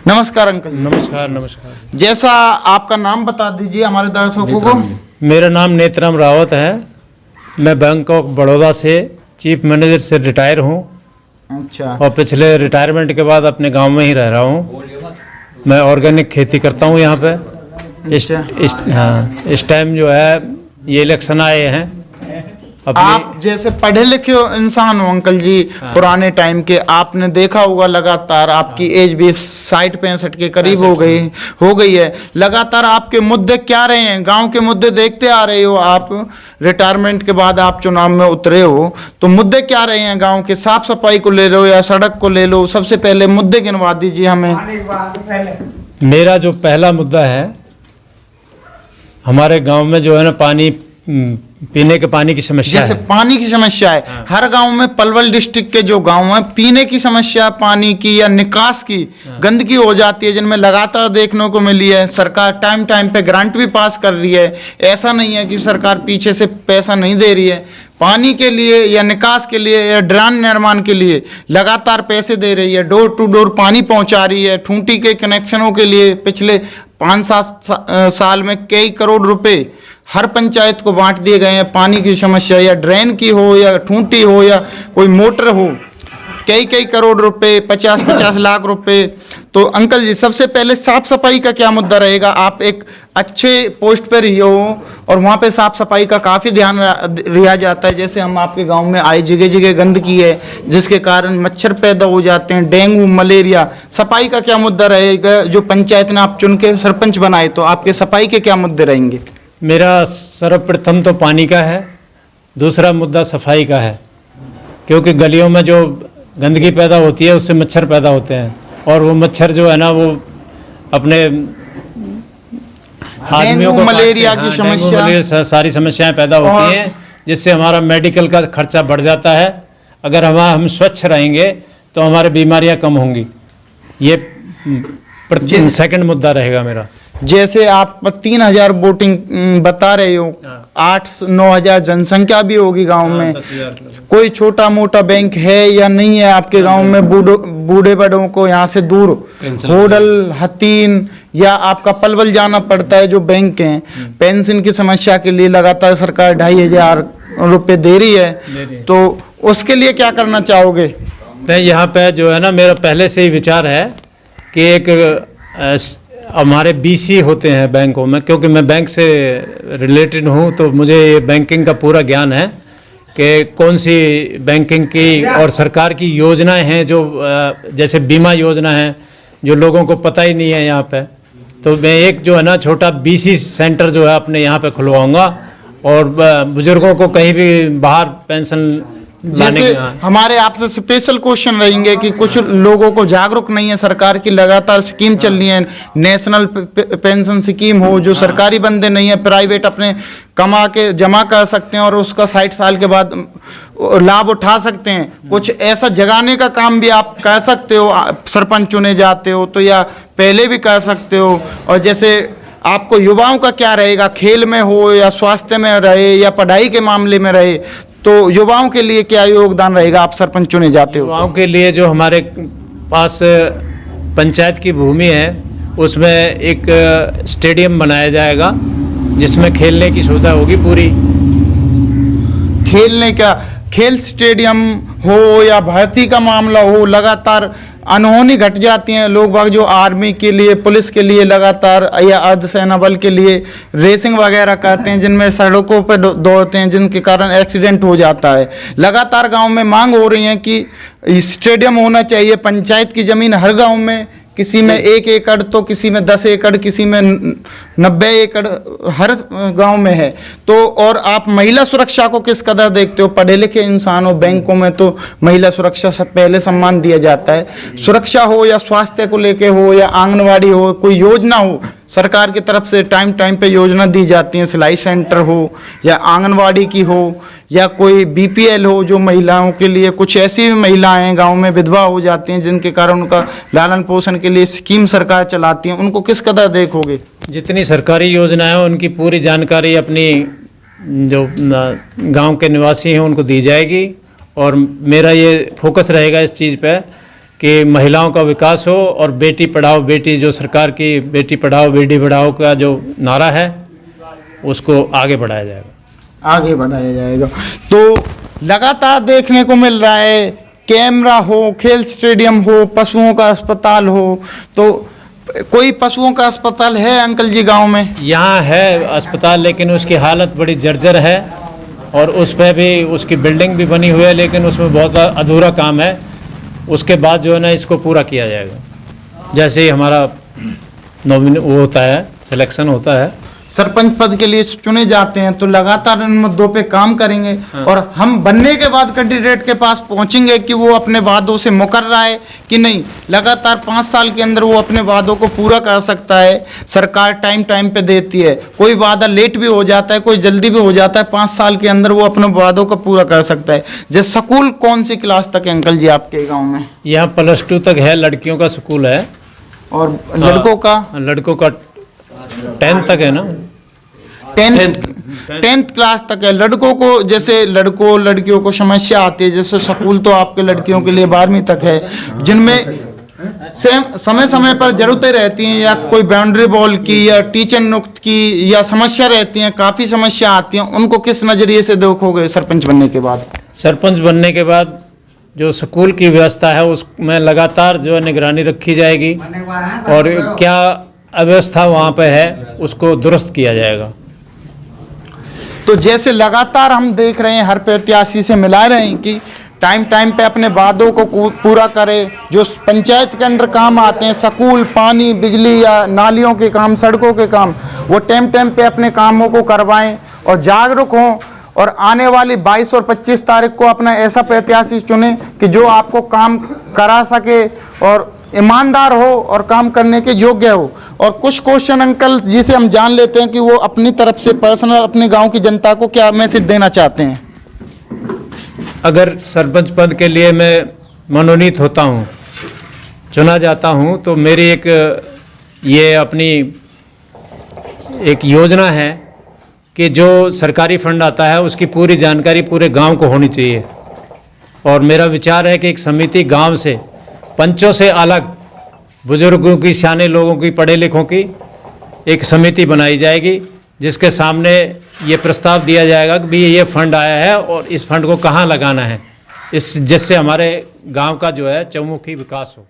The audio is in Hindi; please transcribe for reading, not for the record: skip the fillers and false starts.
नमस्कार अंकल। नमस्कार नमस्कार। जैसा आपका नाम बता दीजिए हमारे दर्शकों को। मेरा नाम नेतराम रावत है। मैं बैंक ऑफ बड़ौदा से चीफ मैनेजर से रिटायर हूँ। अच्छा। और पिछले रिटायरमेंट के बाद अपने गांव में ही रह रहा हूँ। मैं ऑर्गेनिक खेती करता हूँ यहाँ पे। इस टाइम जो है ये इलेक्शन आए हैं। आप जैसे पढ़े लिखे इंसान हो अंकल जी, पुराने टाइम के, आपने देखा होगा लगातार आपकी एज भी 60-65 के करीब हो गई है। लगातार आपके मुद्दे क्या रहे हैं? गांव के मुद्दे देखते आ रहे हो आप। रिटायरमेंट के बाद आप चुनाव में उतरे हो, तो मुद्दे क्या रहे हैं गांव के? साफ सफाई को ले लो या सड़क को ले लो, सबसे पहले मुद्दे गिनवा दीजिए हमें। मेरा जो पहला मुद्दा है, हमारे गांव में जो है ना पानी, पीने के पानी की समस्या जैसे है। पानी की समस्या है। हाँ। हर गांव में, पलवल डिस्ट्रिक्ट के जो गांव हैं, पीने की समस्या, पानी की या निकास की गंदगी हो जाती है, जिनमें लगातार देखने को मिली है। सरकार टाइम टाइम पे ग्रांट भी पास कर रही है। ऐसा नहीं है कि सरकार पीछे से पैसा नहीं दे रही है। पानी के लिए या निकास के लिए या ड्रेन निर्माण के लिए लगातार पैसे दे रही है। डोर टू डोर पानी पहुंचा रही है। ठूंटी के कनेक्शनों के लिए पिछले 5-7 साल में कई करोड़ रुपए हर पंचायत को बांट दिए गए हैं। पानी की समस्या या ड्रेन की हो या ठूंटी हो या कोई मोटर हो, कई करोड़ रुपए, 50-50 लाख रुपए। तो अंकल जी, सबसे पहले साफ सफाई का क्या मुद्दा रहेगा? आप एक अच्छे पोस्ट पर ही हो और वहाँ पे साफ सफाई का काफ़ी ध्यान रखा जाता है। जैसे हम आपके गांव में आए, जगह जगह गंदगी है, जिसके कारण मच्छर पैदा हो जाते हैं, डेंगू, मलेरिया। सफाई का क्या मुद्दा रहेगा? जो पंचायत ने आप चुन के सरपंच बनाए, तो आपके सफाई के क्या मुद्दे रहेंगे? मेरा सर्वप्रथम तो पानी का है, दूसरा मुद्दा सफाई का है। क्योंकि गलियों में जो गंदगी पैदा होती है उससे मच्छर पैदा होते हैं, और वो मच्छर जो है ना वो अपने आदमियों को मलेरिया की समस्या, सारी समस्याएं पैदा होती हैं, जिससे हमारा मेडिकल का खर्चा बढ़ जाता है। अगर हम स्वच्छ रहेंगे तो हमारी बीमारियां कम होंगी। ये सेकंड मुद्दा रहेगा मेरा। जैसे आप 3000 वोटिंग बता रहे हो, 8-9 हजार जनसंख्या भी होगी गांव में। कोई छोटा मोटा बैंक है या नहीं है आपके गांव में? बूढ़े बड़ों को यहाँ से दूर होडल, हतीन या आपका पलवल जाना पड़ता है जो बैंक हैं। पेंशन की समस्या के लिए लगातार सरकार 2500 रुपये दे रही है, तो उसके लिए क्या करना चाहोगे? यहाँ पे जो है ना, मेरा पहले से ही विचार है कि एक हमारे बीसी होते हैं बैंकों में, क्योंकि मैं बैंक से रिलेटेड हूँ, तो मुझे ये बैंकिंग का पूरा ज्ञान है कि कौन सी बैंकिंग की और सरकार की योजनाएं हैं, जो जैसे बीमा योजना है, जो लोगों को पता ही नहीं है यहाँ पे। तो मैं एक जो है ना छोटा बीसी सेंटर जो है अपने यहाँ पे खुलवाऊँगा, और बुजुर्गों को कहीं भी बाहर पेंशन। जैसे हमारे आपसे स्पेशल क्वेश्चन रहेंगे कि कुछ लोगों को जागरूक नहीं है। सरकार की लगातार स्कीम चल रही है, नेशनल पेंशन स्कीम हो, जो सरकारी बंदे नहीं है, प्राइवेट अपने कमा के जमा कर सकते हैं और उसका 60 साल के बाद लाभ उठा सकते हैं। कुछ ऐसा जगाने का काम भी आप कर सकते हो, सरपंच चुने जाते हो तो, या पहले भी कर सकते हो। और जैसे आपको युवाओं का क्या रहेगा? खेल में हो या स्वास्थ्य में रहे या पढ़ाई के मामले में रहे, तो युवाओं के लिए क्या योगदान रहेगा? आप सरपंच चुने जाते हो। युवाओं के लिए जो हमारे पास पंचायत की भूमि है, उसमें एक स्टेडियम बनाया जाएगा, जिसमें खेलने की सुविधा होगी पूरी। खेलने का, खेल स्टेडियम हो या भर्ती का मामला हो, लगातार अनहोनी घट जाती हैं। लोग बाग जो आर्मी के लिए, पुलिस के लिए लगातार, या अर्धसेना बल के लिए रेसिंग वगैरह करते हैं, जिनमें सड़कों पर दौड़ते हैं, जिनके कारण एक्सीडेंट हो जाता है। लगातार गांव में मांग हो रही है कि स्टेडियम होना चाहिए। पंचायत की ज़मीन हर गांव में, किसी में 1 एकड़ तो किसी में 10 एकड़, किसी में 90 एकड़ हर गांव में है। तो और आप महिला सुरक्षा को किस कदर देखते हो? पढ़े लिखे इंसान हो, बैंकों में तो महिला सुरक्षा से पहले सम्मान दिया जाता है। सुरक्षा हो या स्वास्थ्य को लेके हो या आंगनवाड़ी हो, कोई योजना हो, सरकार की तरफ से टाइम टाइम पे योजना दी जाती है, सिलाई सेंटर हो या आंगनवाड़ी की हो या कोई बीपीएल हो, जो महिलाओं के लिए, कुछ ऐसी भी महिलाएं गांव में विधवा हो जाती हैं जिनके कारण उनका लालन पोषण के लिए स्कीम सरकार चलाती है, उनको किस कदर देखोगे? जितनी सरकारी योजनाएं हैं उनकी पूरी जानकारी अपनी जो गांव के निवासी हैं उनको दी जाएगी, और मेरा ये फोकस रहेगा इस चीज़ पे कि महिलाओं का विकास हो और बेटी पढ़ाओ बेटी, जो सरकार की बेटी पढ़ाओ बेटी बढ़ाओ का जो नारा है उसको आगे बढ़ाया जाएगा। आगे बढ़ाया जाएगा। तो लगातार देखने को मिल रहा है, कैमरा हो, खेल स्टेडियम हो, पशुओं का अस्पताल हो, तो कोई पशुओं का अस्पताल है अंकल जी गांव में? यहाँ है अस्पताल, लेकिन उसकी हालत बड़ी जर्जर है और उस पर भी उसकी बिल्डिंग भी बनी हुई है, लेकिन उसमें बहुत अधूरा काम है। उसके बाद जो है ना इसको पूरा किया जाएगा। जैसे ही हमारा वो होता है, सिलेक्शन होता है, सरपंच पद के लिए चुने जाते हैं, तो लगातार इन मुद्दों पे काम करेंगे। और हम बनने के बाद कैंडिडेट के पास पहुंचेंगे कि वो अपने वादों से मुकर रहा है कि नहीं। लगातार 5 साल के अंदर वो अपने वादों को पूरा कर सकता है। सरकार टाइम टाइम पे देती है, कोई वादा लेट भी हो जाता है, कोई जल्दी भी हो जाता है। 5 साल के अंदर वो अपने वादों को पूरा कर सकता है। जैसे स्कूल कौन सी क्लास तक है अंकल जी आपके गाँव में? यहाँ +2 तक है, लड़कियों का स्कूल है। और लड़कों का? लड़कों का 10th तक है ना, 10th क्लास तक है। लड़कों को, जैसे लड़कों लड़कियों को समस्या आती है, जैसे स्कूल तो आपके लड़कियों के लिए 12वीं तक है, जिनमें समय समय पर जरूरतें रहती हैं, या कोई बाउंड्री बॉल की या टीचर नियुक्त की या समस्या रहती हैं, काफ़ी समस्या आती हैं, उनको किस नज़रिए से देखोगे सरपंच बनने के बाद? सरपंच बनने के बाद जो स्कूल की व्यवस्था है उसमें लगातार जो है निगरानी रखी जाएगी और क्या अव्यवस्था वहाँ पे है उसको दुरुस्त किया जाएगा। तो जैसे लगातार हम देख रहे हैं, हर प्रत्याशी से मिला रहे हैं कि टाइम टाइम पे अपने वादों को पूरा करे। जो पंचायत के अंदर काम आते हैं, स्कूल, पानी, बिजली या नालियों के काम, सड़कों के काम, वो टाइम टाइम पे अपने कामों को करवाएं और जागरूक हों। और आने वाली 22 और 25 तारीख को अपना ऐसा प्रत्याशी चुने कि जो आपको काम करा सके और ईमानदार हो और काम करने के योग्य हो। और कुछ क्वेश्चन अंकल जी से हम जान लेते हैं कि वो अपनी तरफ से पर्सनल अपने गांव की जनता को क्या मैसेज देना चाहते हैं। अगर सरपंच पद के लिए मैं मनोनीत होता हूँ, चुना जाता हूँ, तो मेरी ये अपनी एक योजना है कि जो सरकारी फंड आता है उसकी पूरी जानकारी पूरे गांव को होनी चाहिए। और मेरा विचार है कि एक समिति गांव से, पंचों से अलग, बुजुर्गों की, सियाने लोगों की, पढ़े लिखों की एक समिति बनाई जाएगी, जिसके सामने ये प्रस्ताव दिया जाएगा कि भी ये फंड आया है और इस फंड को कहाँ लगाना है, जिससे हमारे गांव का जो है चहुमुखी विकास हो।